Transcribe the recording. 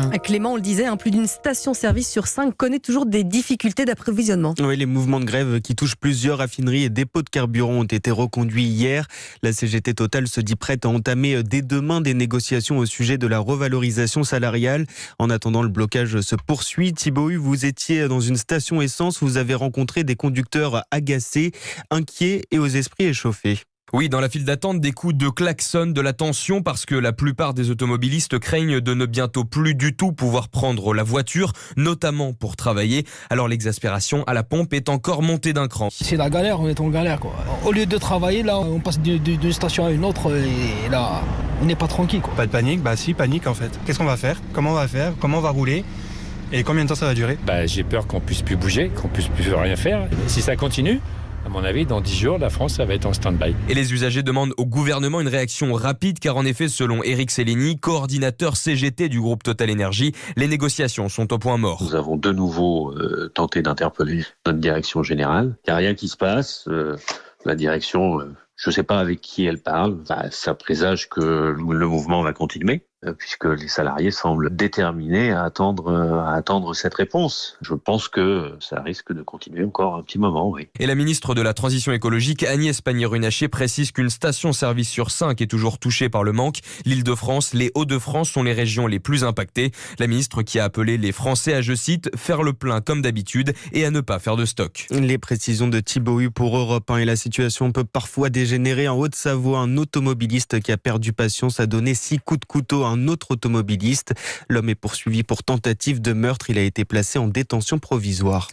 matin. Clément, on le disait, plus d'une station-service sur 5 connaît toujours des difficultés d'approvisionnement. Oui, les mouvements de grève qui touchent plusieurs raffineries et dépôts de carburant ont été reconduits hier. La CGT Total se dit prête à entamer dès demain des négociations au sujet de la revalorisation salariale. En attendant, le blocage se poursuit. Thibaut Hu, vous étiez dans une station essence, vous avez rencontré des conducteurs agacés, inquiets et aux esprits échauffés. Oui, dans la file d'attente, des coups de klaxon, de la tension parce que la plupart des automobilistes craignent de ne bientôt plus du tout pouvoir prendre la voiture, notamment pour travailler. Alors l'exaspération à la pompe est encore montée d'un cran. C'est la galère, on est en galère quoi. Au lieu de travailler, là, on passe d'une station à une autre et là, on n'est pas tranquille quoi. Pas de panique, si, panique en fait. Qu'est-ce qu'on va faire ? Comment on va faire ? Comment on va rouler ? Et combien de temps ça va durer ? J'ai peur qu'on puisse plus bouger, qu'on puisse plus rien faire. Si ça continue, à mon avis, dans 10 jours, la France, ça va être en stand-by. Et les usagers demandent au gouvernement une réaction rapide, car en effet, selon Éric Cellini, coordinateur CGT du groupe Total Énergie, les négociations sont au point mort. Nous avons de nouveau tenté d'interpeller notre direction générale. Il n'y a rien qui se passe. La direction, je ne sais pas avec qui elle parle. Ça présage que le mouvement va continuer, puisque les salariés semblent déterminés à attendre cette réponse. Je pense que ça risque de continuer encore un petit moment, oui. Et la ministre de la Transition écologique, Agnès Pannier-Runacher, précise qu'une station-service sur 5 est toujours touchée par le manque. L'Île-de-France, les Hauts-de-France sont les régions les plus impactées. La ministre qui a appelé les Français à, je cite, faire le plein comme d'habitude et à ne pas faire de stock. Les précisions de Thibaut Hu pour Europe 1 et la situation peut parfois dégénérer. En Haute-Savoie, un automobiliste qui a perdu patience a donné 6 coups de couteau à un autre automobiliste. L'homme est poursuivi pour tentative de meurtre. Il a été placé en détention provisoire.